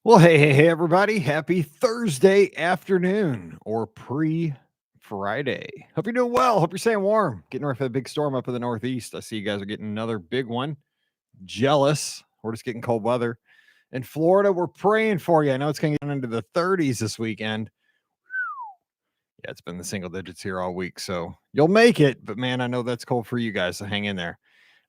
Well, hey, everybody. Happy Thursday afternoon or pre-Friday. Hope you're doing well. Hope you're staying warm. Getting ready for the big storm up in the Northeast. I see you guys are getting another big one. Jealous. We're just getting cold weather. In Florida, we're praying for you. I know it's going to get into the 30s this weekend. Yeah, it's been the single digits here all week. So you'll make it. But man, I know that's cold for you guys. So hang in there.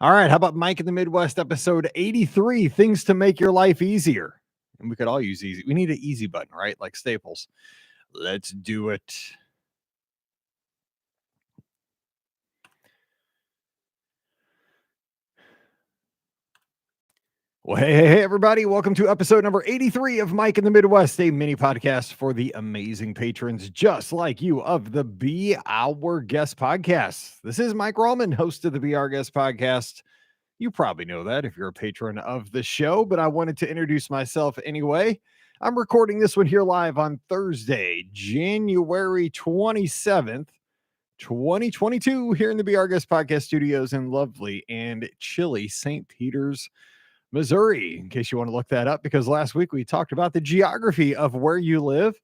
All right. How about Mike in the Midwest, episode 83 Things to Make Your Life Easier? And we could all use easy. We need an easy button, right? Like Staples. Let's do it. Well, hey, everybody. Welcome to episode number 83 of Mike in the Midwest, a mini podcast for the amazing patrons just like you of the Be Our Guest podcast. This is Mike Rollman, host of the Be Our Guest podcast. You probably know that if you're a patron of the show, but I wanted to introduce myself anyway. I'm recording this one here live on Thursday, January 27th, 2022, here in the Be Our Guest podcast studios in lovely and chilly St. Peter's, Missouri, in case you want to look that up, because last week we talked about the geography of where you live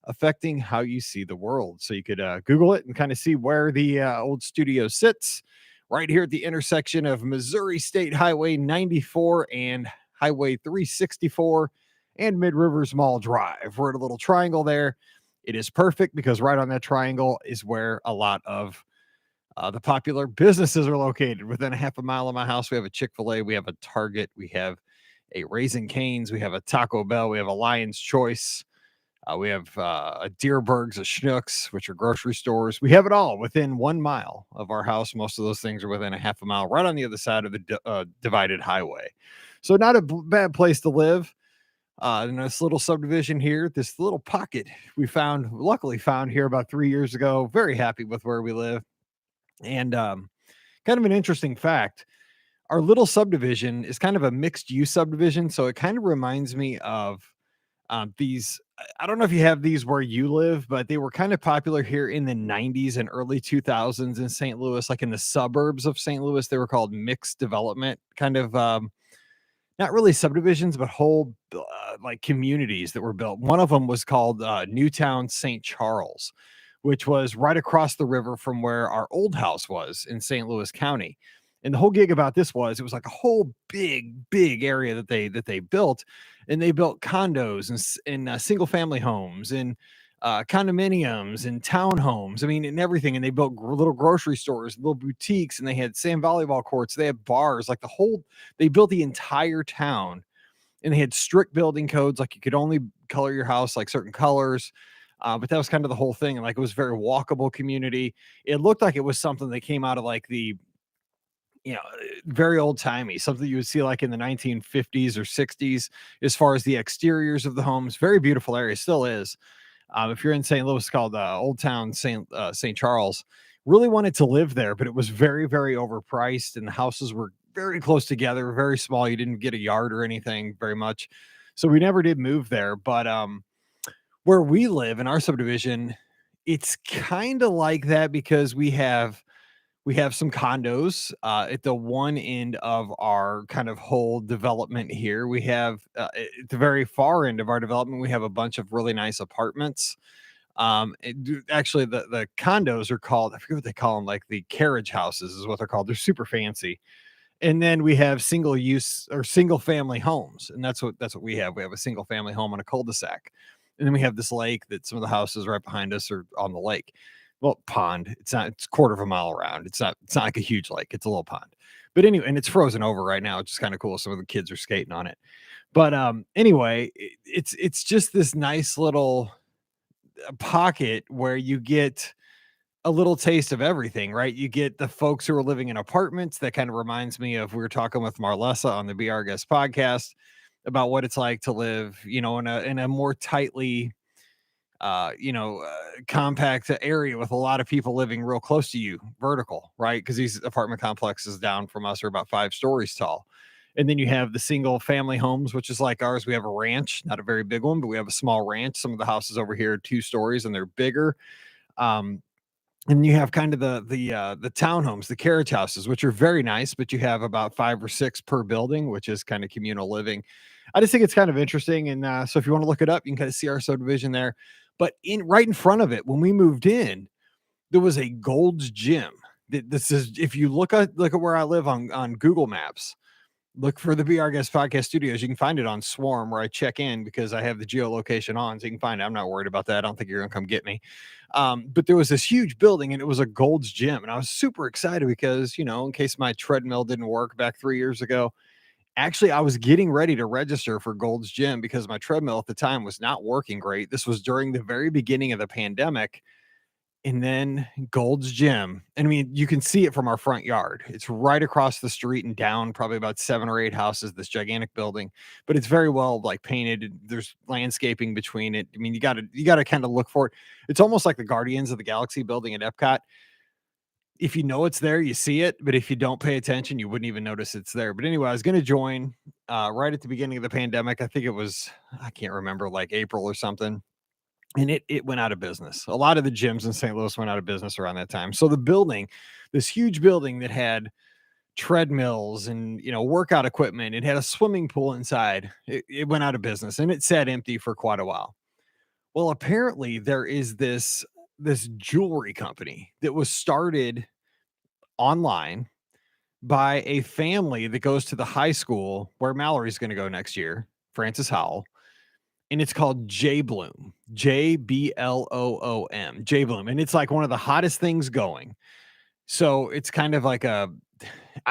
affecting how you see the world. So you could Google it and kind of see where the old studio sits right here at the intersection of Missouri State Highway 94 and Highway 364 and Mid Rivers Mall Drive. We're at a little triangle there. It is perfect because right on that triangle is where a lot of the popular businesses are located. Within a half a mile of my house, we have a Chick-fil-A, we have a Target, we have a Raising Cane's, we have a Taco Bell, we have a Lion's Choice, we have a Deerberg's, a Schnucks, which are grocery stores. We have it all within 1 mile of our house. Most of those things are within a half a mile, right on the other side of the divided highway. So not a bad place to live. In this little subdivision here, this little pocket we luckily found here about 3 years ago. Very happy with where we live. And kind of an interesting fact, our little subdivision is kind of a mixed use subdivision. So it kind of reminds me of these. I don't know if you have these where you live, but they were kind of popular here in the 90s and early 2000s in St. Louis, like in the suburbs of St. Louis. They were called mixed development, kind of not really subdivisions, but whole like communities that were built. One of them was called Newtown St. Charles, which was right across the river from where our old house was in St. Louis County. And the whole gig about this was it was like a whole big area that they built, and they built condos and single family homes and condominiums and townhomes. I mean, and everything. And they built little grocery stores, little boutiques, and they had sand volleyball courts. They had bars, like they built the entire town, and they had strict building codes. Like you could only color your house like certain colors. But that was kind of the whole thing. And like it was a very walkable community. It looked like it was something that came out of like the, very old timey, something you would see like in the 1950s or 60s, as far as the exteriors of the homes. Very beautiful area, still is. If you're in St. Louis, it's called Old Town St. Charles. Really wanted to live there, but it was very overpriced, and the houses were very close together, very small. You didn't get a yard or anything very much, so we never did move there. But where we live in our subdivision, it's kind of like that because we have some condos at the one end of our kind of whole development here. We have at the very far end of our development, we have a bunch of really nice apartments. Actually, the condos are called, I forget what they call them, like the carriage houses is what they're called. They're super fancy. And then we have single use or single family homes, and that's what we have. We have a single family home on a cul-de-sac, and then we have this lake that some of the houses right behind us are on the lake. Well, pond. It's not. It's a quarter of a mile around. It's not. It's not like a huge lake. It's a little pond. But anyway, and it's frozen over right now. It's just kind of cool. Some of the kids are skating on it. But anyway, it's just this nice little pocket where you get a little taste of everything, right? You get the folks who are living in apartments. That kind of reminds me of, we were talking with Marlessa on the Be Our Guest podcast about what it's like to live, in a more tightly, compact area with a lot of people living real close to you, vertical, right? Because these apartment complexes down from us are about 5 stories tall. And then you have the single family homes, which is like ours. We have a ranch, not a very big one, but we have a small ranch. Some of the houses over here are 2 stories and they're bigger. Um, And you have kind of the townhomes, the carriage houses, which are very nice, but you have about 5 or 6 per building, which is kind of communal living. I just think it's kind of interesting, and, so if you wanna look it up, you can kinda see our subdivision there. But in right in front of it, when we moved in, there was a Gold's Gym. This is if you look at where I live on Google Maps, look for the Be Our Guest Podcast Studios. You can find it on Swarm where I check in because I have the geolocation on, so you can find it. I'm not worried about that. I don't think you're gonna come get me. But there was this huge building and it was a Gold's Gym, and I was super excited because in case my treadmill didn't work back 3 years ago. Actually, I was getting ready to register for Gold's Gym because my treadmill at the time was not working great. This was during the very beginning of the pandemic, and then Gold's Gym. And I mean, you can see it from our front yard. It's right across the street and down probably about 7 or 8 houses, this gigantic building, but it's very well like painted. There's landscaping between it. I mean, you gotta kind of look for it. It's almost like the Guardians of the Galaxy building at Epcot. If you know it's there, you see it, but if you don't pay attention, you wouldn't even notice it's there. But anyway, I was going to join right at the beginning of the pandemic. I think it was, I can't remember, like April or something, and it went out of business. A lot of the gyms in St. Louis went out of business around that time. So the building, this huge building that had treadmills and workout equipment, it had a swimming pool inside. It went out of business and it sat empty for quite a while. Well, apparently there is this jewelry company that was started online by a family that goes to the high school where Mallory's going to go next year, Francis Howell, and it's called J Bloom, Jbloom, J Bloom, and it's like one of the hottest things going. So it's kind of like I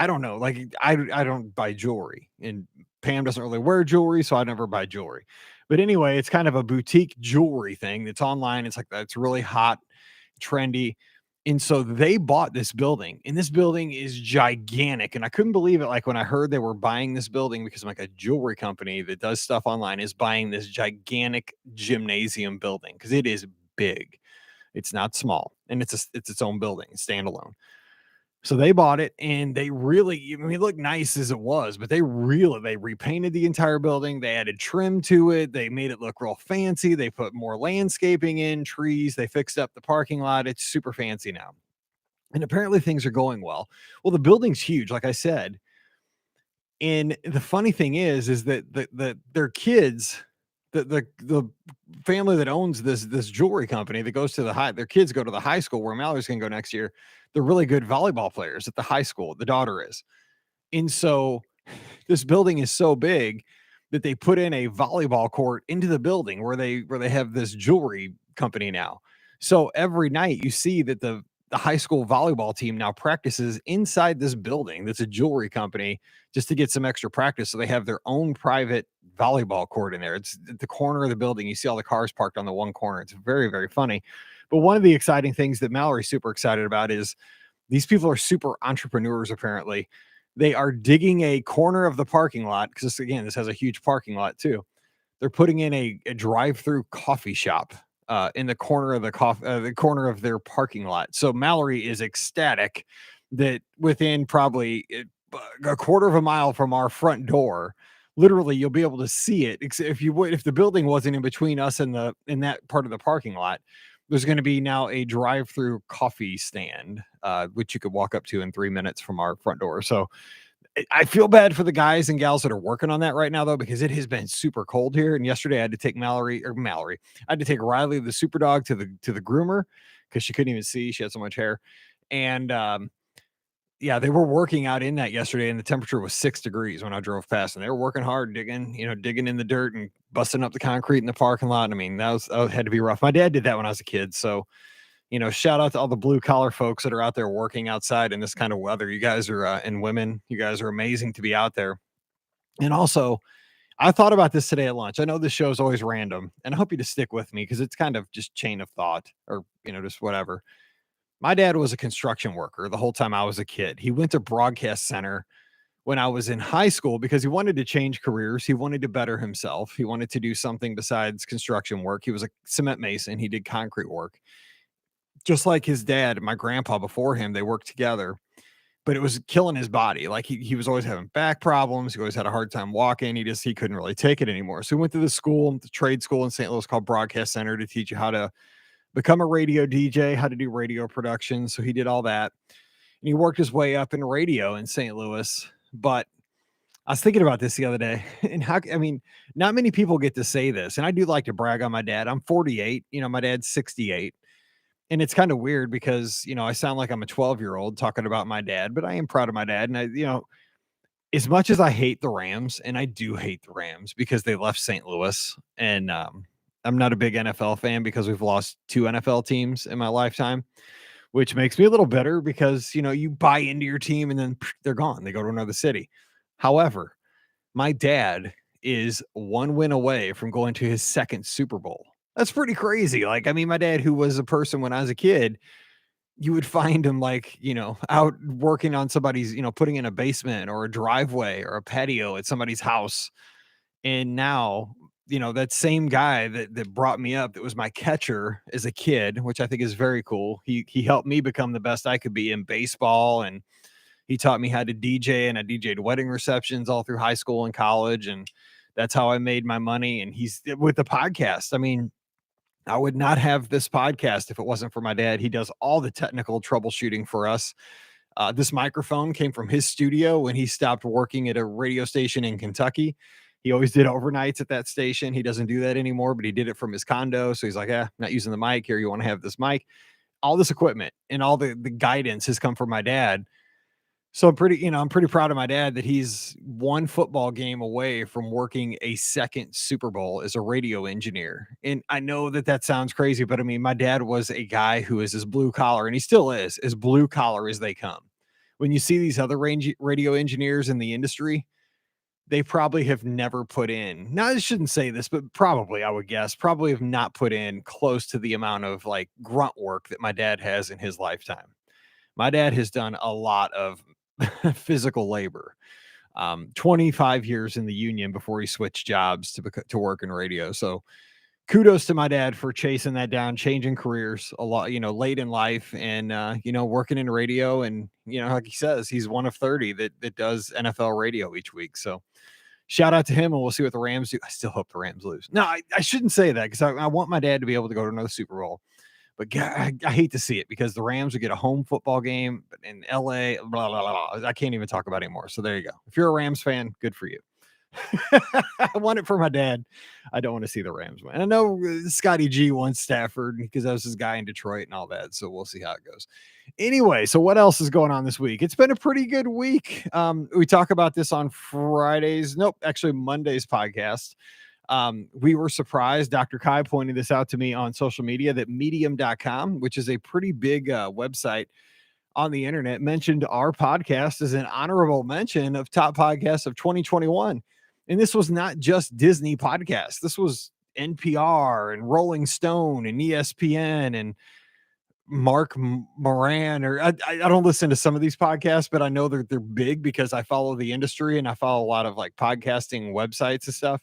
don't know, like I don't buy jewelry, and Pam doesn't really wear jewelry, so I never buy jewelry. But anyway, it's kind of a boutique jewelry thing that's online. It's like that's really hot, trendy. And so they bought this building, and this building is gigantic. And I couldn't believe it. Like when I heard they were buying this building because like a jewelry company that does stuff online is buying this gigantic gymnasium building because it is big. It's not small, and it's its own building, standalone. So they bought it and they really, I mean, it looked nice as it was, but they repainted the entire building. They added trim to it. They made it look real fancy. They put more landscaping in, trees. They fixed up the parking lot. It's super fancy now. And apparently things are going well. Well, the building's huge, like I said. And the funny thing is that their kids, the family that owns this jewelry company that goes to their kids go to the high school where Mallory's gonna go next year. They're really good volleyball players at the high school. The daughter is. And so this building is so big that they put in a volleyball court into the building where they have this jewelry company now. So every night you see that the high school volleyball team now practices inside this building that's a jewelry company just to get some extra practice. So they have their own private volleyball court in there. It's at the corner of the building. You see all the cars parked on the one corner. It's very, very funny. But one of the exciting things that Mallory's super excited about is these people are super entrepreneurs, apparently. They are digging a corner of the parking lot because, again, this has a huge parking lot too. They're putting in a drive-through coffee shop in the corner of their parking lot. So Mallory is ecstatic that within probably a quarter of a mile from our front door, literally you'll be able to see it. If the building wasn't in between us and the in that part of the parking lot, there's going to be now a drive-through coffee stand, which you could walk up to in 3 minutes from our front door. So I feel bad for the guys and gals that are working on that right now, though, because it has been super cold here. And yesterday I had to take Mallory. I had to take Riley, the super dog, to the groomer because she couldn't even see. She had so much hair. And yeah, they were working out in that yesterday, and the temperature was 6 degrees when I drove past, and they were working hard, digging in the dirt and busting up the concrete in the parking lot. I mean, that had to be rough. My dad did that when I was a kid. So, shout out to all the blue collar folks that are out there working outside in this kind of weather. You guys are, and women, you guys are amazing to be out there. And also, I thought about this today at lunch. I know this show is always random, and I hope you just stick with me because it's kind of just chain of thought or, just whatever. My dad was a construction worker the whole time I was a kid. He went to broadcast center when I was in high school because he wanted to change careers. He wanted to better himself. He wanted to do something besides construction work. He was a cement mason. He did concrete work. Just like his dad and my grandpa before him, they worked together, but it was killing his body. Like he was always having back problems. He always had a hard time walking. He couldn't really take it anymore. So he went to the trade school in St. Louis called Broadcast Center to teach you how to become a radio DJ, how to do radio production. So he did all that. And he worked his way up in radio in St. Louis. But I was thinking about this the other day, and I mean, not many people get to say this. And I do like to brag on my dad. I'm 48, my dad's 68. And it's kind of weird because, I sound like I'm a 12-year-old talking about my dad, but I am proud of my dad. And as much as I hate the Rams, and I do hate the Rams because they left St. Louis, and I'm not a big NFL fan because we've lost 2 NFL teams in my lifetime, which makes me a little bitter because, you buy into your team and then they're gone. They go to another city. However, my dad is 1 win away from going to his 2nd Super Bowl. That's pretty crazy. Like, I mean, my dad, who was a person when I was a kid, you would find him like, out working on somebody's, putting in a basement or a driveway or a patio at somebody's house. And now, that same guy that brought me up, that was my catcher as a kid, which I think is very cool. He helped me become the best I could be in baseball, and he taught me how to DJ, and I DJ'd wedding receptions all through high school and college, and that's how I made my money. And he's with the podcast. I mean, I would not have this podcast if it wasn't for my dad. He does all the technical troubleshooting for us. This microphone came from his studio when he stopped working at a radio station in Kentucky. He always did overnights at that station. He doesn't do that anymore, but he did it from his condo. So he's like, not using the mic here. You want to have this mic? All this equipment and all the guidance has come from my dad. So I'm pretty proud of my dad that he's 1 football game away from working a 2nd Super Bowl as a radio engineer. And I know that sounds crazy, but I mean, my dad was a guy who is as blue collar, and he still is as blue collar as they come. When you see these other radio engineers in the industry, they probably have never put in, now I shouldn't say this, but probably, I would guess, probably have not put in close to the amount of like grunt work that my dad has in his lifetime. My dad has done a lot of physical labor. 25 years in the union before he switched jobs to work in radio. So kudos to my dad for chasing that down, changing careers a lot, late in life, and working in radio. And like he says, he's one of 30 that does NFL radio each week. So shout out to him, and we'll see what the Rams do. I still hope the Rams lose. No, I shouldn't say that because I want my dad to be able to go to another Super Bowl. But God, I hate to see it because the Rams would get a home football game in LA, blah, blah, blah. I can't even talk about it anymore. So there you go. If you're a Rams fan, good for you. I want it for my dad. I don't want to see the Rams win. I know Scotty G wants Stafford because that was his guy in Detroit and all that. So we'll see how it goes. Anyway, so what else is going on this week? It's been a pretty good week. We talk about this on Fridays. Nope, actually Monday's podcast. We were surprised. Dr. Kai pointed this out to me on social media that medium.com, which is a pretty big website on the internet, mentioned our podcast as an honorable mention of top podcasts of 2021. And this was not just Disney podcasts. This was NPR and Rolling Stone and ESPN and Mark Moran, or I don't listen to some of these podcasts, but I know they're big because I follow the industry and I follow a lot of like podcasting websites and stuff.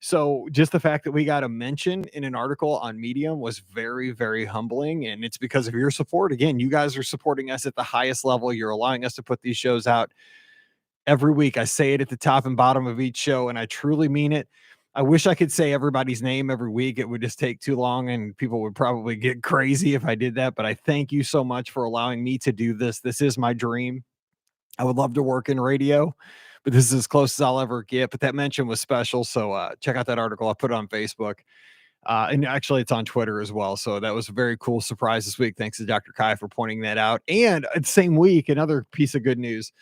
So just the fact that we got a mention in an article on Medium was very, very humbling. And it's because of your support. Again, you guys are supporting us at the highest level. You're allowing us to put these shows out every week. I say it at the top and bottom of each show, and I truly mean it. I wish I could say everybody's name every week. It would just take too long and people would probably get crazy if I did that. But I thank you so much for allowing me to do this. This is my dream. I would love to work in radio, but this is as close as I'll ever get. But that mention was special. So check out that article. I put it on Facebook. And actually it's on Twitter as well. So that was a very cool surprise this week. Thanks to Dr. Kai for pointing that out. And the same week, another piece of good news.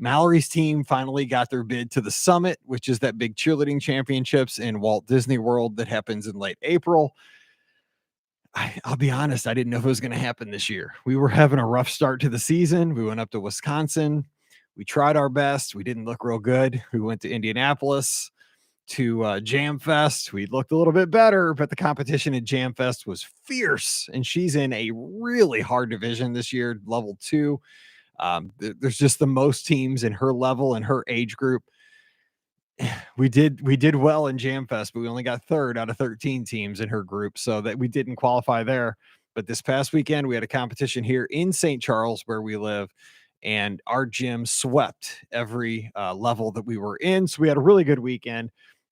Mallory's team finally got their bid to the Summit, which is that big cheerleading championships in Walt Disney World that happens in late April. I'll be honest, I didn't know if it was going to happen this year. We were having a rough start to the season. We went up to Wisconsin. We tried our best. We didn't look real good. We went to Indianapolis to Jam Fest. We looked a little bit better, but the competition at Jam Fest was fierce. And she's in a really hard division this year, level 2. There's just the most teams in her level and her age group. We did well in Jam Fest, but we only got 3rd out of 13 teams in her group, so that we didn't qualify there. But this past weekend, we had a competition here in St. Charles where we live, and our gym swept every level that we were in. So we had a really good weekend.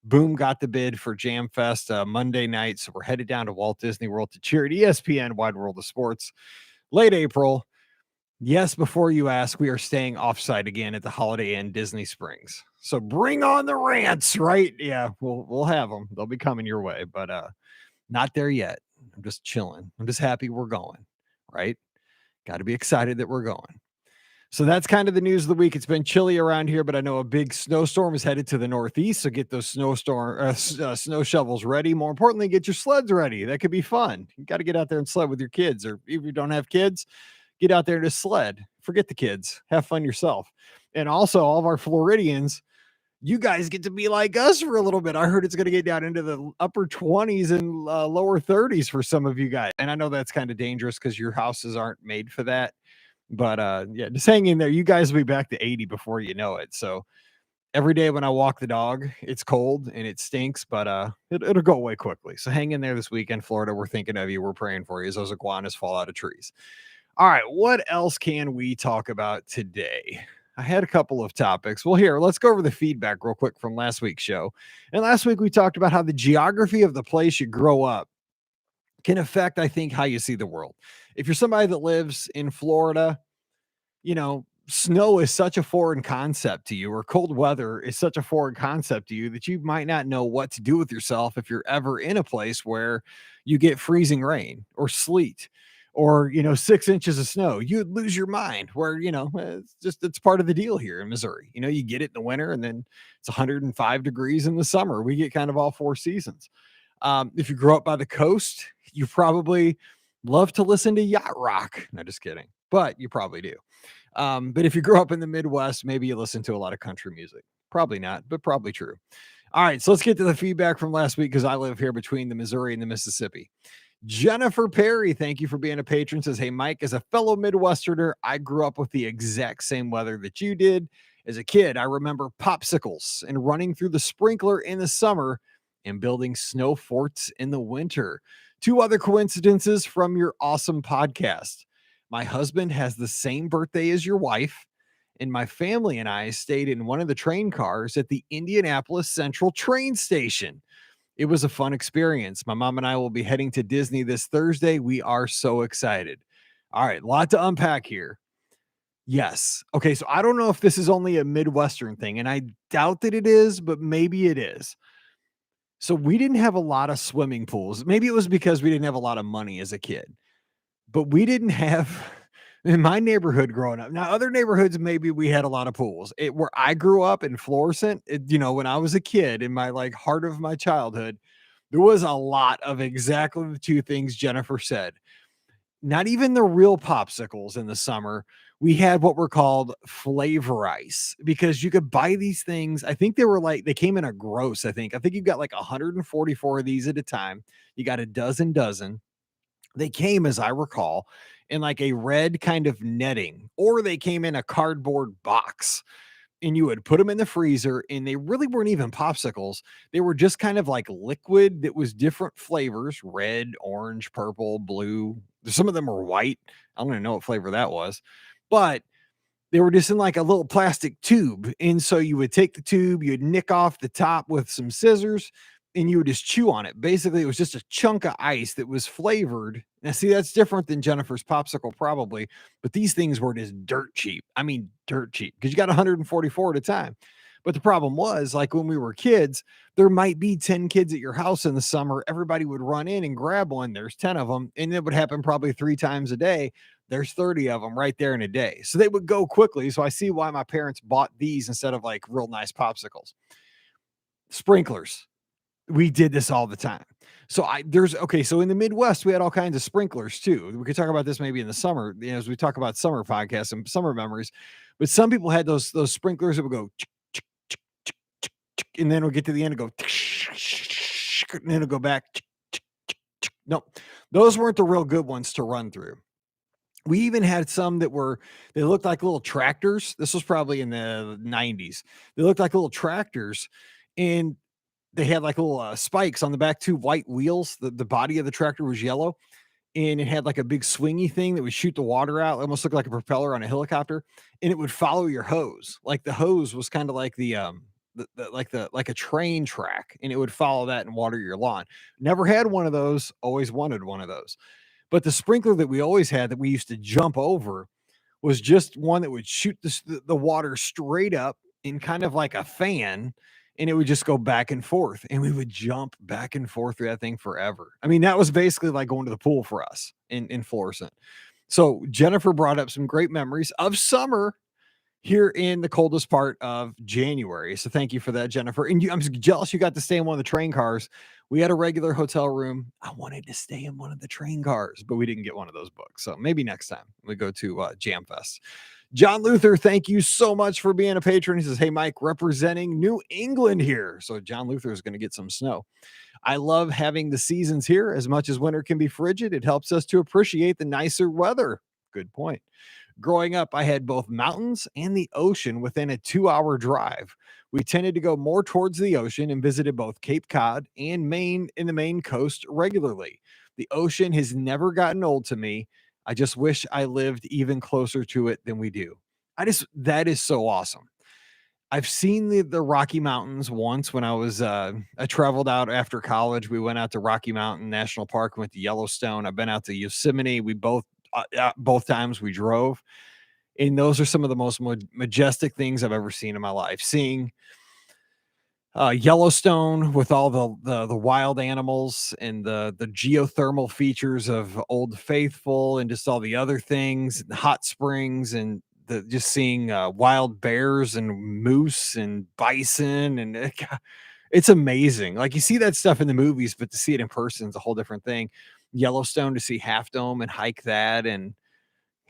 Boom got the bid for Jam Fest Monday night. So we're headed down to Walt Disney World to cheer at ESPN Wide World of Sports late April. Yes, before you ask, we are staying offsite again at the Holiday Inn Disney Springs. So bring on the rants, right? Yeah, we'll have them. They'll be coming your way, but not there yet. I'm just chilling. I'm just happy we're going, right? Got to be excited that we're going. So that's kind of the news of the week. It's been chilly around here, but I know a big snowstorm is headed to the northeast. So get those snow shovels ready. More importantly, get your sleds ready. That could be fun. You got to get out there and sled with your kids, or if you don't have kids, get out there to sled. Forget the kids. Have fun yourself. And also, all of our Floridians, you guys get to be like us for a little bit. I heard it's going to get down into the upper 20s and lower 30s for some of you guys. And I know that's kind of dangerous because your houses aren't made for that. But yeah, just hang in there. You guys will be back to 80 before you know it. So every day when I walk the dog, it's cold and it stinks, but it'll go away quickly. So hang in there this weekend, Florida. We're thinking of you. We're praying for you as those iguanas fall out of trees. All right, what else can we talk about today? I had a couple of topics. Well, here, let's go over the feedback real quick from last week's show. And last week we talked about how the geography of the place you grow up can affect, I think, how you see the world. If you're somebody that lives in Florida, snow is such a foreign concept to you, or cold weather is such a foreign concept to you that you might not know what to do with yourself if you're ever in a place where you get freezing rain or sleet or 6 inches of snow. You'd lose your mind. Where it's part of the deal here in Missouri. You get it in the winter, and then it's 105 degrees in the summer. We get kind of all four seasons. If you grow up by the coast, you probably love to listen to yacht rock. No, just kidding, but you probably do. But if you grew up in the Midwest, maybe you listen to a lot of country music. Probably not, but probably true. All right, so let's get to the feedback from last week because I live here between the Missouri and the Mississippi. Jennifer Perry, thank you for being a patron, says, hey, Mike, as a fellow Midwesterner, I grew up with the exact same weather that you did. As a kid, I remember popsicles and running through the sprinkler in the summer and building snow forts in the winter. Two other coincidences from your awesome podcast. My husband has the same birthday as your wife, and my family and I stayed in one of the train cars at the Indianapolis Central train station. It was a fun experience. My mom and I will be heading to Disney this Thursday. We are so excited. All right, a lot to unpack here. Yes. Okay, so I don't know if this is only a Midwestern thing, and I doubt that it is, but maybe it is. So we didn't have a lot of swimming pools. Maybe it was because we didn't have a lot of money as a kid, but we didn't have in my neighborhood growing up. Now, other neighborhoods, maybe we had a lot of pools. Where I grew up in Florissant, when I was a kid in my heart of my childhood, there was a lot of exactly the two things Jennifer said. Not even the real popsicles in the summer. We had what were called flavor ice because you could buy these things. I think they came in a gross. I think you got 144 of these at a time. You got a dozen. They came, as I recall, in a red kind of netting, or they came in a cardboard box. And you would put them in the freezer, and they really weren't even popsicles. They were just kind of like liquid that was different flavors: red, orange, purple, blue. Some of them were white. I don't even know what flavor that was, but they were just in a little plastic tube. And so you would take the tube, you'd nick off the top with some scissors, and you would just chew on it. Basically, it was just a chunk of ice that was flavored. Now, see, that's different than Jennifer's popsicle, probably, but these things were just dirt cheap. I mean, dirt cheap, because you got 144 at a time. But the problem was, when we were kids, there might be 10 kids at your house in the summer. Everybody would run in and grab one. There's 10 of them, and it would happen probably 3 times a day. There's 30 of them right there in a day. So they would go quickly. So I see why my parents bought these instead of real nice popsicles. Sprinklers. We did this all the time. So so in the Midwest, we had all kinds of sprinklers too. We could talk about this maybe in the summer, as we talk about summer podcasts and summer memories. But some people had those sprinklers that would go, and then we'll get to the end and go, and then it'll go back. No, those weren't the real good ones to run through. We even had some that they looked like little tractors. This was probably in the 90s. They looked like little tractors, and they had little spikes on the back, 2 white wheels. The body of the tractor was yellow, and it had a big swingy thing that would shoot the water out. It almost looked like a propeller on a helicopter, and it would follow your hose. The hose was kind of like the like a train track, and it would follow that and water your lawn. Never had one of those, always wanted one of those. But the sprinkler that we always had that we used to jump over was just one that would shoot the water straight up in kind of like a fan, and it would just go back and forth, and we would jump back and forth through that thing forever. I mean, that was basically like going to the pool for us in Florissant. So Jennifer brought up some great memories of summer here in the coldest part of January. So thank you for that, Jennifer. And I'm jealous you got to stay in one of the train cars. We had a regular hotel room. I wanted to stay in one of the train cars, but we didn't get one of those books. So maybe next time we go to Jam Fest. John Luther, thank you so much for being a patron. He says, "Hey, Mike, representing New England here." So John Luther is going to get some snow. "I love having the seasons here. As much as winter can be frigid, it helps us to appreciate the nicer weather." Good point. "Growing up, I had both mountains and the ocean within a 2-hour drive. We tended to go more towards the ocean and visited both Cape Cod and Maine in the Maine coast regularly. The ocean has never gotten old to me. I just wish I lived even closer to it than we do." That is so awesome. I've seen the Rocky Mountains once when I traveled out after college. We went out to Rocky Mountain National Park, went to Yellowstone. I've been out to Yosemite. We both times we drove, and those are some of the most majestic things I've ever seen in my life. Seeing Yellowstone with all the wild animals and the geothermal features of Old Faithful and just all the other things, hot springs, and just seeing wild bears and moose and bison, and it's amazing. Like, you see that stuff in the movies, but to see it in person is a whole different thing. Yellowstone, to see Half Dome and hike that, and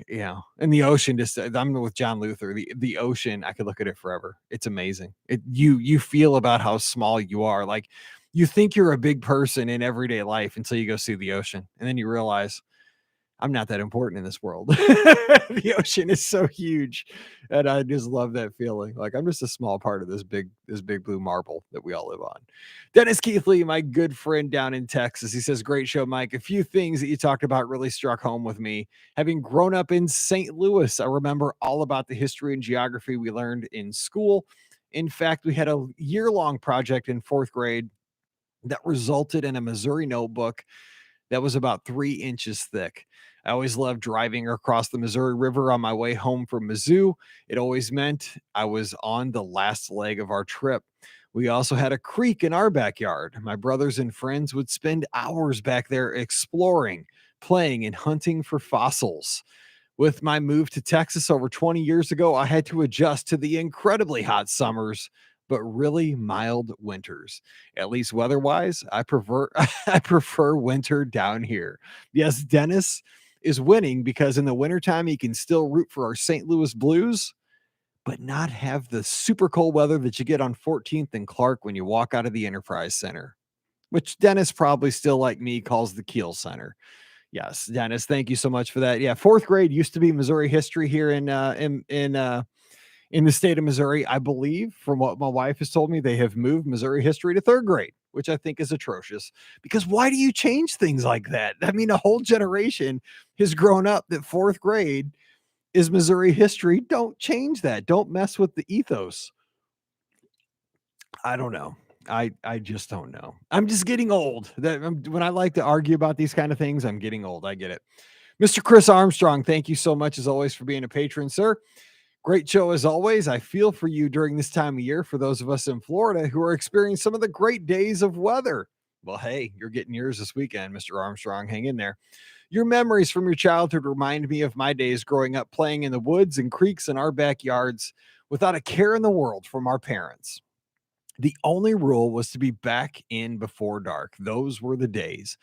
and the ocean, just I'm with John Luther. The ocean, I could look at it forever. It's amazing. You feel about how small you are. Like, you think you're a big person in everyday life until you go see the ocean, and then you realize I'm not that important in this world. The ocean is so huge, and I just love that feeling. Like, I'm just a small part of this big blue marble that we all live on. Dennis Keithley, my good friend down in Texas, he says, "Great show, Mike. A few things that you talked about really struck home with me. Having grown up in St. Louis, I remember all about the history and geography we learned in school. In fact, we had a year-long project in fourth grade that resulted in a Missouri notebook that was about 3 inches thick. I always loved driving across the Missouri River on my way home from Mizzou. It always meant I was on the last leg of our trip. We also had a creek in our backyard. My brothers and friends would spend hours back there exploring, playing, and hunting for fossils. With my move to Texas over 20 years ago, I had to adjust to the incredibly hot summers, but really mild winters. At least weather-wise, I prefer I prefer winter down here." Yes, Dennis is winning because in the wintertime, he can still root for our St. Louis Blues, but not have the super cold weather that you get on 14th and Clark when you walk out of the Enterprise Center, which Dennis probably still, like me, calls the Kiel Center. Yes, Dennis, thank you so much for that. Yeah, fourth grade used to be Missouri history here in the state of Missouri. I believe, from what my wife has told me, they have moved Missouri history to third grade, which I think is atrocious. Because why do you change things like that? I mean, a whole generation has grown up that fourth grade is Missouri history. Don't change that. Don't mess with the ethos. I don't know. I just don't know. I'm just getting old. When I like to argue about these kind of things, I'm getting old. I get it. Mr. Chris Armstrong, thank you so much as always for being a patron, sir. Great show as always. I feel for you during this time of year for those of us in Florida who are experiencing some of the great days of weather. Well, hey, you're getting yours this weekend, Mr. Armstrong. Hang in there. "Your memories from your childhood remind me of my days growing up playing in the woods and creeks in our backyards without a care in the world from our parents. The only rule was to be back in before dark. Those were the days."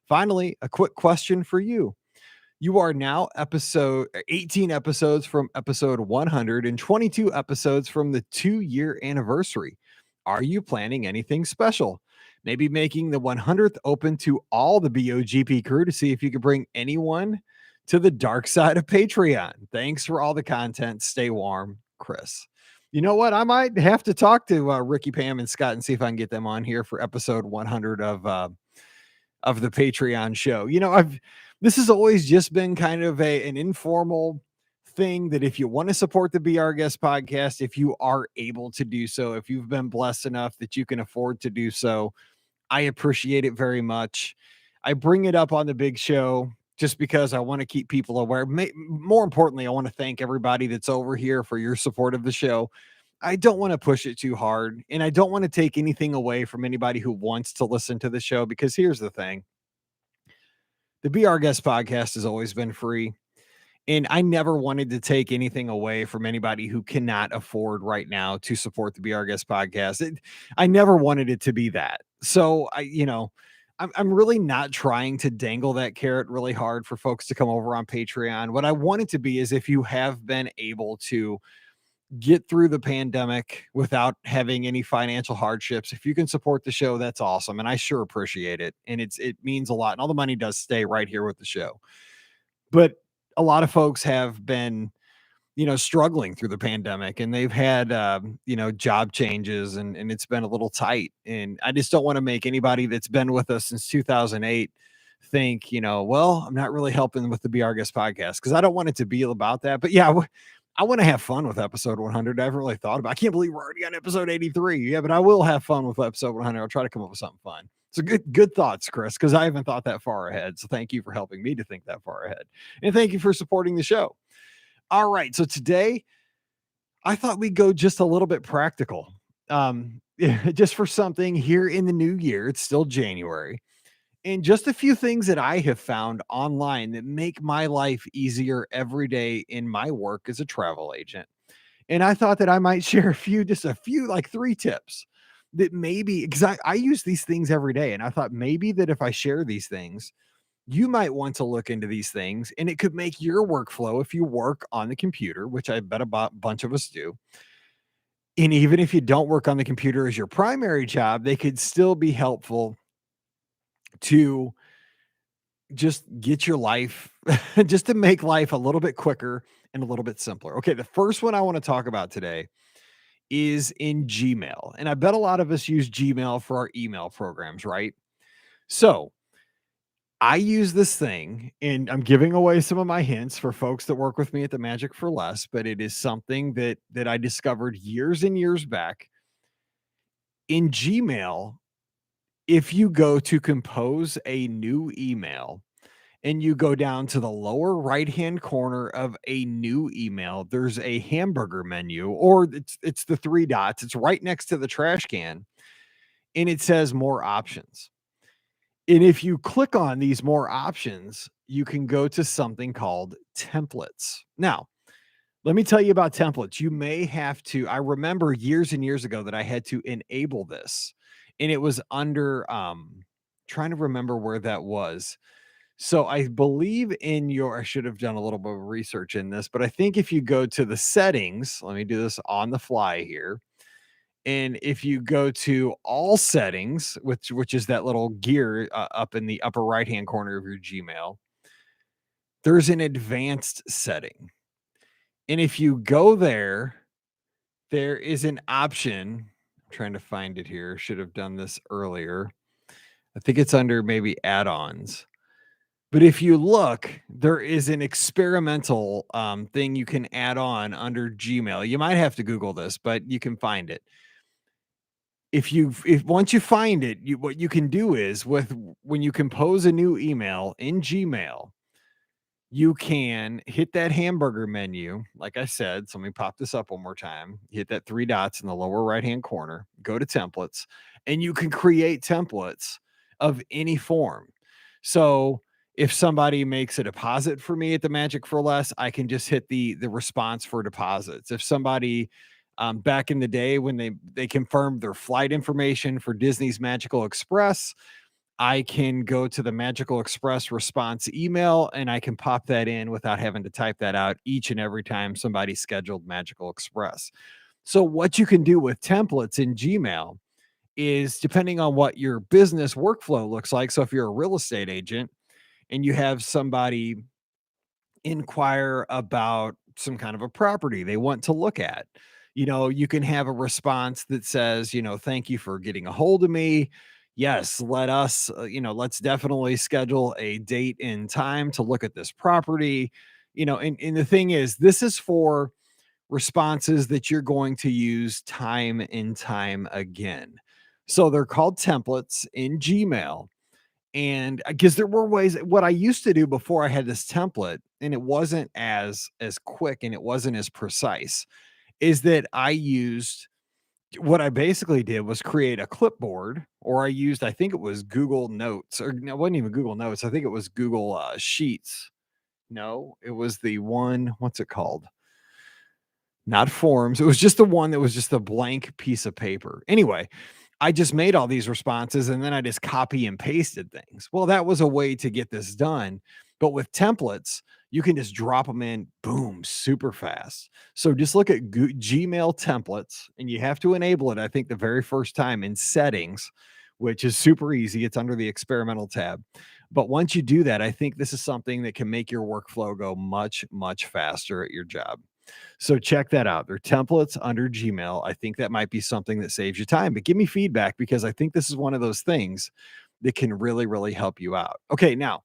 Finally, a quick question for you. You are now episode 18 episodes from episode 100 and 22 episodes from the 2-year anniversary. Are you planning anything special? Maybe making the 100th open to all the BOGP crew to see if you could bring anyone to the dark side of Patreon. Thanks for all the content. Stay warm, Chris. You know what? I might have to talk to Ricky, Pam, and Scott and see if I can get them on here for episode 100 of the Patreon show. This has always just been kind of an informal thing that if you want to support the Be Our Guest podcast, if you are able to do so, if you've been blessed enough that you can afford to do so, I appreciate it very much. I bring it up on the big show just because I want to keep people aware. More importantly, I want to thank everybody that's over here for your support of the show. I don't want to push it too hard, and I don't want to take anything away from anybody who wants to listen to the show, because here's the thing. The Be Our Guest podcast has always been free. And I never wanted to take anything away from anybody who cannot afford right now to support the Be Our Guest podcast. I never wanted it to be that. So I'm really not trying to dangle that carrot really hard for folks to come over on Patreon. What I want it to be is, if you have been able to get through the pandemic without having any financial hardships, if you can support the show, that's awesome. And I sure appreciate it. And it means a lot. And all the money does stay right here with the show. But a lot of folks have been, struggling through the pandemic, and they've had, job changes, and it's been a little tight. And I just don't want to make anybody that's been with us since 2008 think, well, I'm not really helping with the Be Our Guest podcast, because I don't want it to be about that. But yeah, I want to have fun with episode 100. I haven't really thought about. I can't believe we're already on episode 83. Yeah, but I will have fun with episode 100. I'll try to come up with something fun. So good thoughts, Chris, because I haven't thought that far ahead. So thank you for helping me to think that far ahead. And thank you for supporting the show. All right. So today I thought we'd go just a little bit practical. Just for something here in the new year. It's still January. And just a few things that I have found online that make my life easier every day in my work as a travel agent. And I thought that I might share just a few, like 3 tips that maybe, because I use these things every day. And I thought maybe that if I share these things, you might want to look into these things, and it could make your workflow, if you work on the computer, which I bet a bunch of us do. And even if you don't work on the computer as your primary job, they could still be helpful to just get your life, just to make life a little bit quicker and a little bit simpler. Okay, the first one I want to talk about today is in Gmail. And I bet a lot of us use Gmail for our email programs, right? So I use this thing, and I'm giving away some of my hints for folks that work with me at the Magic for Less, but it is something that I discovered years and years back. In Gmail, if you go to compose a new email and you go down to the lower right-hand corner of a new email, there's a hamburger menu, or it's the 3 dots. It's right next to the trash can, and it says more options. And if you click on these more options, you can go to something called templates. Now, let me tell you about templates. You may have to, I remember years and years ago that I had to enable this, and it was under, trying to remember where that was. So I believe I should have done a little bit of research in this, but I think if you go to the settings, let me do this on the fly here. And if you go to all settings, which is that little gear up in the upper right-hand corner of your Gmail, there's an advanced setting. And if you go there, there is an option. I'm trying to find it here. Should have done this earlier. I think it's under maybe add-ons. But if you look, there is an experimental thing you can add on under Gmail. You might have to Google this, but you can find it. If once you find it, what you can do is, when you compose a new email in Gmail, you can hit that hamburger menu. Like I said, so let me pop this up one more time. Hit that 3 dots in the lower right-hand corner, go to templates, and you can create templates of any form. So if somebody makes a deposit for me at the Magic for Less, I can just hit the response for deposits. If somebody, back in the day when they confirmed their flight information for Disney's Magical Express, I can go to the Magical Express response email, and I can pop that in without having to type that out each and every time somebody scheduled Magical Express. So what you can do with templates in Gmail is, depending on what your business workflow looks like. So if you're a real estate agent and you have somebody inquire about some kind of a property they want to look at, you can have a response that says, thank you for getting a hold of me. Yes, let's definitely schedule a date and time to look at this property. And the thing is, this is for responses that you're going to use time and time again. So they're called templates in Gmail. And because there were ways, what I used to do before I had this template, and it wasn't as quick and it wasn't as precise, is that I used what I basically did was create a clipboard, or I think it was Google Notes, or no, it wasn't even Google Notes. I think it was Google Sheets. No, it was the one, what's it called? Not Forms. It was just the one that was just a blank piece of paper. Anyway, I just made all these responses and then I just copy and pasted things. Well, that was a way to get this done. But with templates, you can just drop them in, boom, super fast. So just look at Gmail templates, and you have to enable it, I think, the very first time in settings, which is super easy. It's under the experimental tab. But once you do that, I think this is something that can make your workflow go much, much faster at your job. So check that out. They're templates under Gmail. I think that might be something that saves you time, but give me feedback because I think this is one of those things that can really, really help you out. Okay. Now,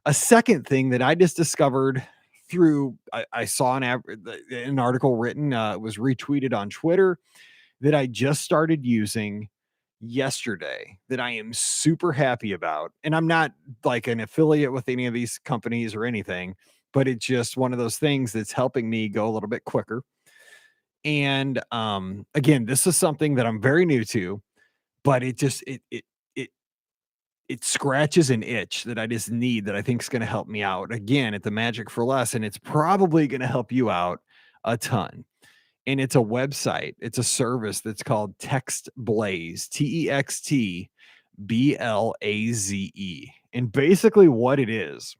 a second thing that I just discovered through, I saw an article written, it was retweeted on Twitter, that I just started using yesterday that I am super happy about. And I'm not like an affiliate with any of these companies or anything, but it's just one of those things that's helping me go a little bit quicker. And again, this is something that I'm very new to, but it it scratches an itch that I just need, that I think is going to help me out again at the Magic for Less, and it's probably going to help you out a ton. And it's a website, it's a service that's called Text Blaze, TextBlaze. And basically what it is,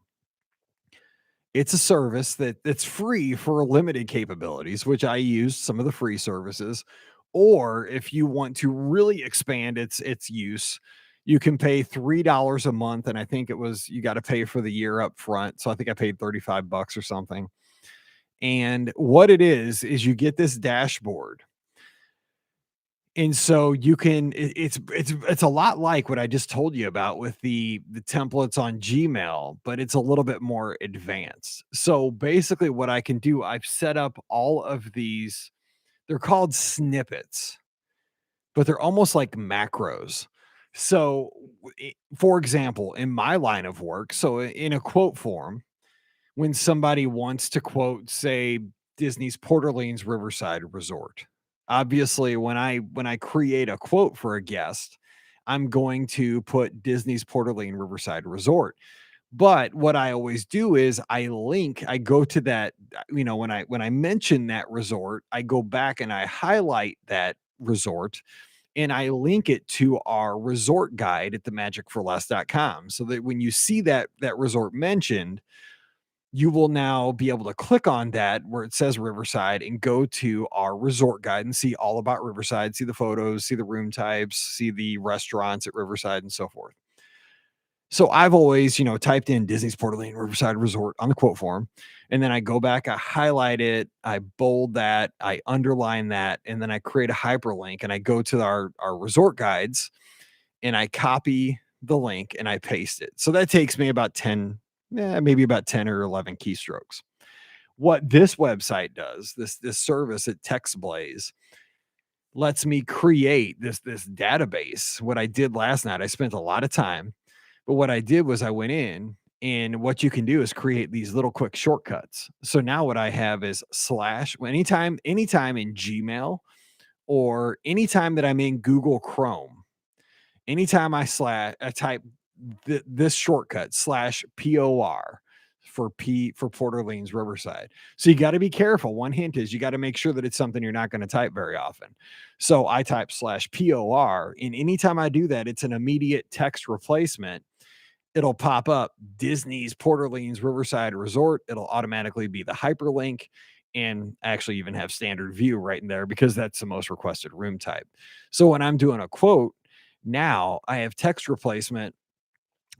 it's a service that's free for limited capabilities, which I use some of the free services. Or if you want to really expand its use, you can pay $3 a month. And I think it was, you got to pay for the year up front. So I think I paid 35 bucks or something. And what it is you get this dashboard. And so you can, it's a lot like what I just told you about with the templates on Gmail, but it's a little bit more advanced. So basically what I can do, I've set up all of these, they're called snippets, but they're almost like macros. So for example, in my line of work, so in a quote form, when somebody wants to quote, say, Disney's Port Orleans Riverside Resort. Obviously, when I create a quote for a guest, I'm going to put Disney's Port Orleans Riverside Resort. But what I always do is I go to that, when I mention that resort, I go back and I highlight that resort and I link it to our resort guide at themagicforless.com, so that when you see that resort mentioned, you will now be able to click on that where it says Riverside and go to our resort guide and see all about Riverside, see the photos, see the room types, see the restaurants at Riverside and so forth. So I've always, typed in Disney's Port Orleans Riverside Resort on the quote form. And then I go back, I highlight it, I bold that, I underline that, and then I create a hyperlink and I go to our resort guides and I copy the link and I paste it. So that takes me about 10, maybe about 10 or 11 keystrokes. What this website does, this service at TextBlaze, lets me create this database. What I did last night, I spent a lot of time, but what I did was I went in, and what you can do is create these little quick shortcuts. So now what I have is slash, anytime in Gmail, or anytime that I'm in Google Chrome, anytime I type this shortcut /POR for Port Orleans Riverside. So you got to be careful. One hint is you got to make sure that it's something you're not going to type very often. So I type /POR, and anytime I do that, it's an immediate text replacement. It'll pop up Disney's Port Orleans Riverside Resort. It'll automatically be the hyperlink, and actually even have standard view right in there because that's the most requested room type. So when I'm doing a quote, now I have text replacement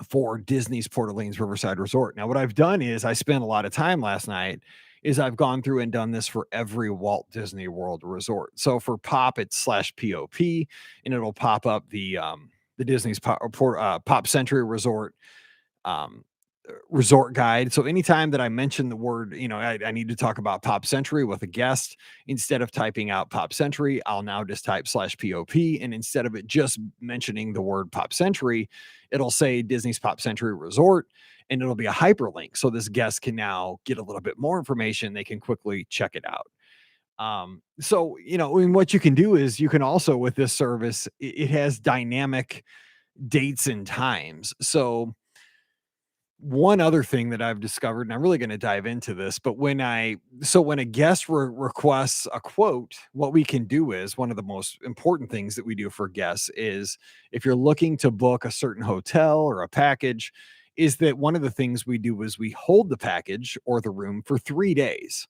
for Disney's Port Orleans Riverside Resort. Now, what I've done is I spent a lot of time last night is I've gone through and done this for every Walt Disney World resort. So for Pop, it's /POP, and it'll pop up the Disney's Pop Century Resort, um, resort guide. So anytime that I mention the word, I need to talk about Pop Century with a guest, instead of typing out Pop Century, I'll now just type slash POP. And instead of it just mentioning the word Pop Century, it'll say Disney's Pop Century Resort, and it'll be a hyperlink. So this guest can now get a little bit more information. They can quickly check it out. So, and what you can do is you can also, with this service, it has dynamic dates and times. So one other thing that I've discovered, and I'm really going to dive into this, but when a guest requests a quote, what we can do is, one of the most important things that we do for guests is, if you're looking to book a certain hotel or a package, is that one of the things we do is we hold the package or the room for 3 days.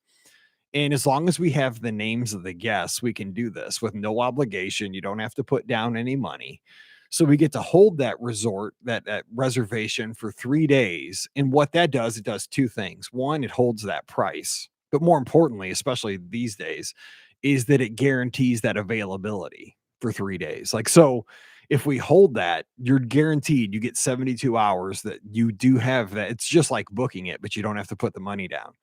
And as long as we have the names of the guests, we can do this with no obligation. You don't have to put down any money. So we get to hold that resort, that reservation for 3 days. And what that does, it does two things. One, it holds that price. But more importantly, especially these days, is that it guarantees that availability for 3 days. Like, so if we hold that, you're guaranteed you get 72 hours that you do have that. It's just like booking it, but you don't have to put the money down.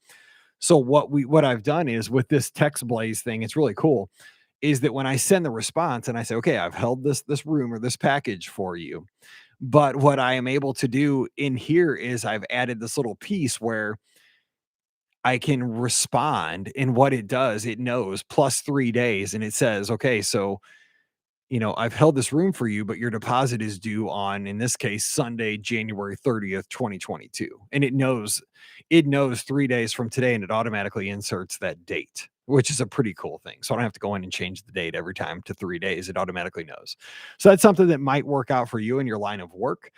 So what I've done is, with this text blaze thing, it's really cool, is that when I send the response and I say, "Okay, I've held this room or this package for you," but what I am able to do in here is I've added this little piece where I can respond, and what it does, it knows plus 3 days, and it says, "Okay, so I've held this room for you, but your deposit is due on, in this case, Sunday, January 30th, 2022." And it knows 3 days from today, and it automatically inserts that date, which is a pretty cool thing. So I don't have to go in and change the date every time to 3 days. It automatically knows. So that's something that might work out for you in your line of work.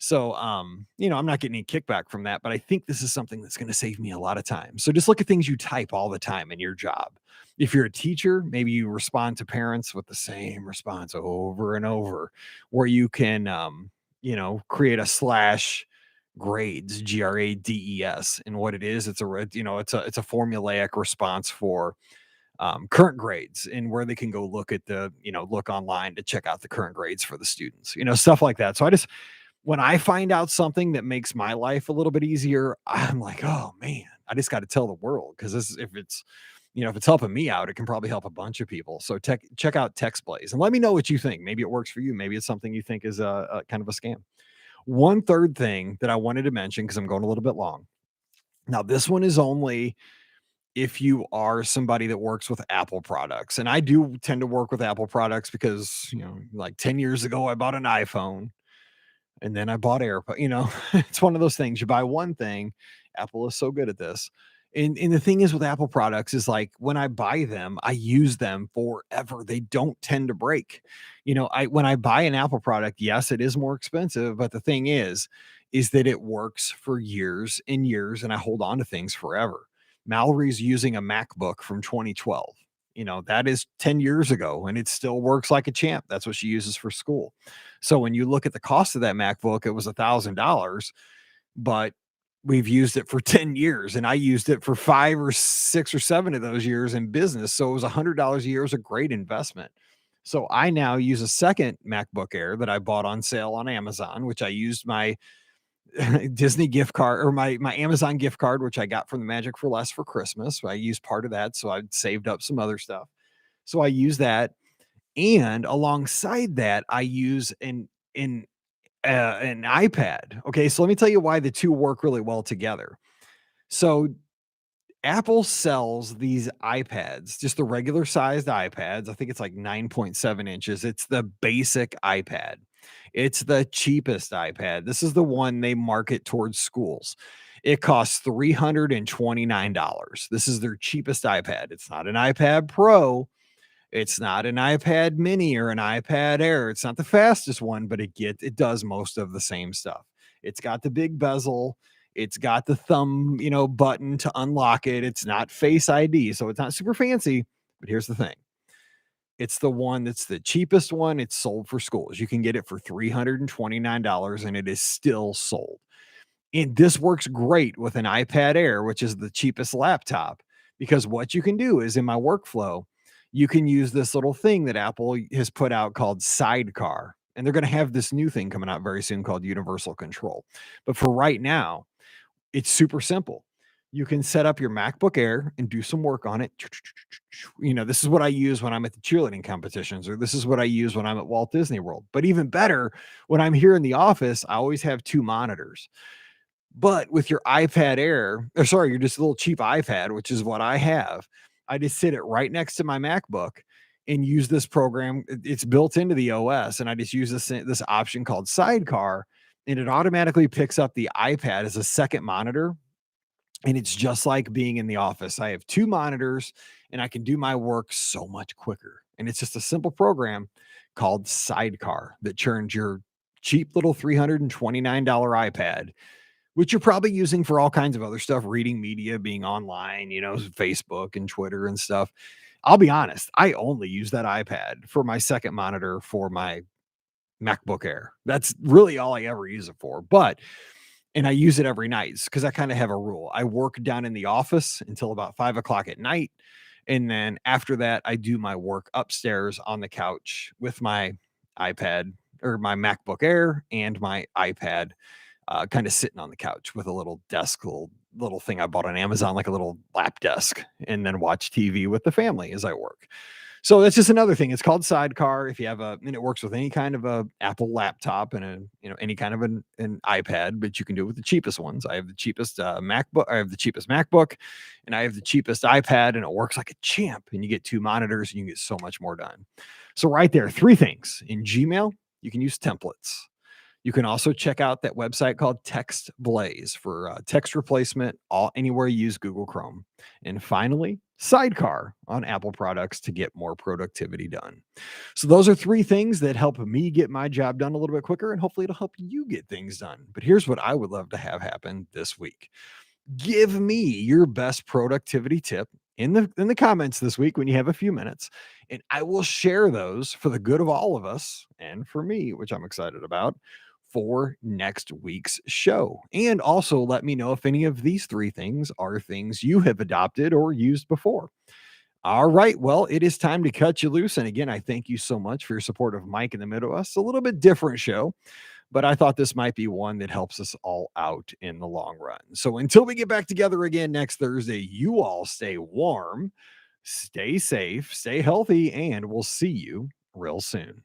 So, I'm not getting any kickback from that, but I think this is something that's going to save me a lot of time. So just look at things you type all the time in your job. If you're a teacher, maybe you respond to parents with the same response over and over, where you can, create a slash grades, grades. And what it is, it's a formulaic response for current grades, and where they can go look at look online to check out the current grades for the students, stuff like that. So when I find out something that makes my life a little bit easier, I'm like, "Oh, man, I just gotta tell the world, because this is if it's helping me out, it can probably help a bunch of people." So check out TextBlaze and let me know what you think. Maybe it works for you. Maybe it's something you think is a kind of a scam. One third thing that I wanted to mention, because I'm going a little bit long. Now, this one is only if you are somebody that works with Apple products, and I do tend to work with Apple products because, like 10 years ago, I bought an iPhone. And then I bought AirPod, it's one of those things. You buy one thing, Apple is so good at this. And the thing is with Apple products is, like, when I buy them, I use them forever. They don't tend to break. When I buy an Apple product, yes, it is more expensive, but the thing is that it works for years and years, and I hold on to things forever. Mallory's using a MacBook from 2012. That is 10 years ago, and it still works like a champ. That's what she uses for school. So when you look at the cost of that MacBook, it was $1,000, but we've used it for 10 years, and I used it for 5 or 6 or 7 of those years in business. So it was $100 a year. It was a great investment. So I now use a second MacBook Air that I bought on sale on Amazon, which I used my Disney gift card, or my Amazon gift card, which I got from the Magic for Less for Christmas. I used part of that, so I saved up some other stuff. So I use that, and alongside that, I use an iPad. Okay, so let me tell you why the two work really well together. So Apple sells these iPads, just the regular sized iPads. I think it's like 9.7 inches. It's the basic iPad. It's the cheapest iPad. This is the one they market towards schools. It costs $329. This is their cheapest iPad. It's not an iPad Pro. It's not an iPad mini or an iPad Air. It's not the fastest one, but it does most of the same stuff. It's got the big bezel. It's got the thumb, button to unlock it. It's not Face ID, so it's not super fancy. But here's the thing. It's the one that's the cheapest one. It's sold for schools. You can get it for $329, and it is still sold. And this works great with an iPad Air, which is the cheapest laptop, because what you can do is, in my workflow, you can use this little thing that Apple has put out called Sidecar. And they're going to have this new thing coming out very soon called universal control. But for right now, it's super simple. You can set up your MacBook Air and do some work on it. This is what I use when I'm at the cheerleading competitions, or this is what I use when I'm at Walt Disney World. But even better, when I'm here in the office, I always have two monitors. But with your iPad Air, or sorry, you're just a little cheap iPad, which is what I have. I just sit it right next to my MacBook and use this program. It's built into the OS, and I just use this option called Sidecar, and it automatically picks up the iPad as a second monitor. And it's just like being in the office. I have two monitors, and I can do my work so much quicker. And it's just a simple program called Sidecar that turns your cheap little $329 iPad, which you're probably using for all kinds of other stuff, reading media, being online, Facebook and Twitter and stuff. I'll be honest, I only use that iPad for my second monitor for my MacBook Air. That's really all I ever use it for. And I use it every night because I kind of have a rule. I work down in the office until about 5 o'clock at night. And then after that, I do my work upstairs on the couch with my iPad or my MacBook Air and my iPad, kind of sitting on the couch with a little desk, little thing I bought on Amazon, like a little lap desk, and then watch TV with the family as I work. So that's just another thing. It's called Sidecar. If you have and it works with any kind of a Apple laptop and any kind of an iPad, but you can do it with the cheapest ones. I have the cheapest MacBook. I have the cheapest MacBook, and I have the cheapest iPad, and it works like a champ. And you get two monitors, and you can get so much more done. So right there, three things in Gmail. You can use templates. You can also check out that website called Text Blaze for text replacement anywhere you use Google Chrome. And finally, Sidecar on Apple products to get more productivity done. So those are three things that help me get my job done a little bit quicker, and hopefully it'll help you get things done. But here's what I would love to have happen this week. Give me your best productivity tip in the comments this week when you have a few minutes, and I will share those for the good of all of us and for me, which I'm excited about, for next week's show. And also let me know if any of these three things are things you have adopted or used before. All right. Well, it is time to cut you loose. And again, I thank you so much for your support of Mike in the Midwest. A little bit different show, but I thought this might be one that helps us all out in the long run. So until we get back together again next Thursday, you all stay warm, stay safe, stay healthy, and we'll see you real soon.